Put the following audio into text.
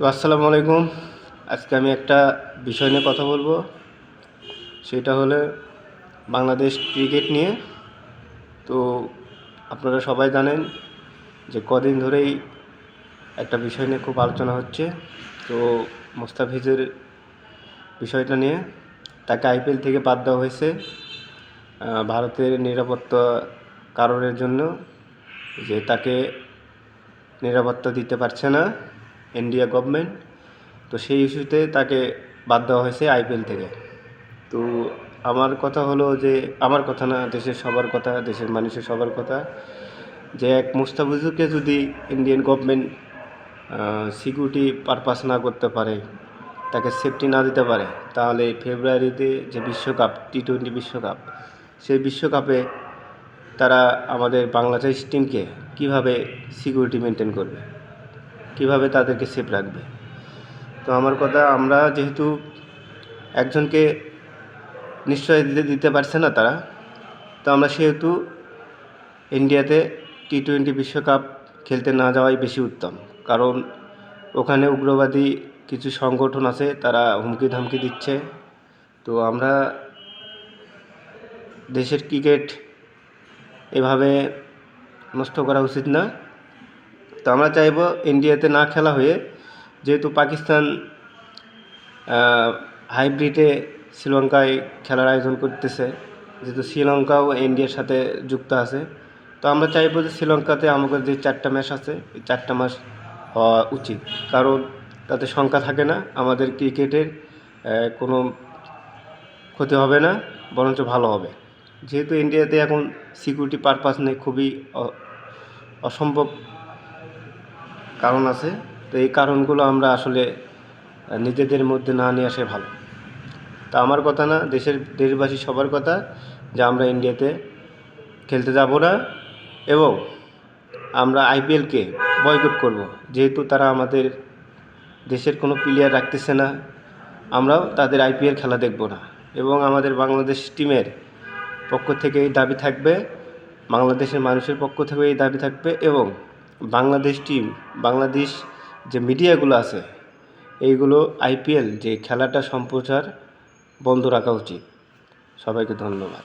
তো আসসালামু আলাইকুম। আজকে আমি একটা বিষয় নিয়ে কথা বলবো, সেটা হলো বাংলাদেশ ক্রিকেট নিয়ে। তো আপনারা সবাই জানেন যে কদিন ধরেই একটা বিষয় নিয়ে খুব আলোচনা হচ্ছে। তো মোস্তাফিজের বিষয়টা নিয়ে তাকে আইপিএল থেকে বাদ দেওয়া হয়েছে ভারতের নিরাপত্তা কারণের জন্য, যে তাকে নিরাপত্তা দিতে পারছে না ইন্ডিয়া গভর্নমেন্ট। তো সেই ইস্যুতে তাকে বাদ দেওয়া হয়েছে আইপিএল থেকে। তো আমার কথা হলো যে, আমার কথা না, দেশের সবার কথা, দেশের মানুষের সবার কথা, যে এক মুস্তাফিজুরকে যদি ইন্ডিয়ান গভর্নমেন্ট সিকিউরিটি পারপাস না করতে পারে, তাকে সেফটি না দিতে পারে, তাহলে ফেব্রুয়ারিতে যে বিশ্বকাপ, টি-20 বিশ্বকাপ, সেই বিশ্বকাপে তারা আমাদের বাংলাদেশ টিমকে কীভাবে সিকিউরিটি মেনটেন করবে, কীভাবে তাদেরকে সেফ রাখবে। তো আমার কথা, আমরা যেহেতু একজনকে নিশ্চয় দিতে পারছে না তারা, তো আমরা সেহেতু ইন্ডিয়াতে টি-20 বিশ্বকাপ খেলতে না যাওয়াই বেশি উত্তম। কারণ ওখানে উগ্রবাদী কিছু সংগঠন আছে, তারা হুমকি ধামকি দিচ্ছে। তো আমরা দেশের ক্রিকেট এভাবে নষ্ট করা উচিত না। তো আমরা চাইব ইন্ডিয়াতে না খেলা হয়ে, যেহেতু পাকিস্তান হাইব্রিডে শ্রীলঙ্কায় খেলার আয়োজন করতেছে, যেহেতু শ্রীলঙ্কাও ইন্ডিয়ার সাথে যুক্ত আছে, তো আমরা চাইব যে শ্রীলঙ্কাতে আমাদের যে 4টা ম্যাচ আছে, এই 4টা ম্যাচ হওয়া উচিত। কারণ তাতে শঙ্কা থাকে না, আমাদের ক্রিকেটের কোনো ক্ষতি হবে না, বরঞ্চ ভালো হবে। যেহেতু ইন্ডিয়াতে এখন সিকিউরিটি পারপাস নেই, খুবই অসম্ভব কারণ আছে। তো এই কারণগুলো আমরা আসলে নিজেদের মধ্যে না নিয়ে আসে ভালো। তা আমার কথা না, দেশবাসী সবার কথা, যে আমরা ইন্ডিয়াতে খেলতে যাব না এবং আমরা আইপিএলকে বয়কট করব। যেহেতু তারা আমাদের দেশের কোনো প্লেয়ার রাখতেছে না, আমরাও তাদের আইপিএল খেলা দেখব না। এবং আমাদের বাংলাদেশ টিমের পক্ষ থেকে এই দাবি থাকবে, বাংলাদেশের মানুষের পক্ষ থেকে এই দাবি থাকবে, এবং বাংলাদেশ টিম, বাংলাদেশ যে মিডিয়াগুলো আছে, এইগুলো আইপিএল যে খেলাটা সম্প্রচার বন্ধ রাখা উচিত। সবাইকে ধন্যবাদ।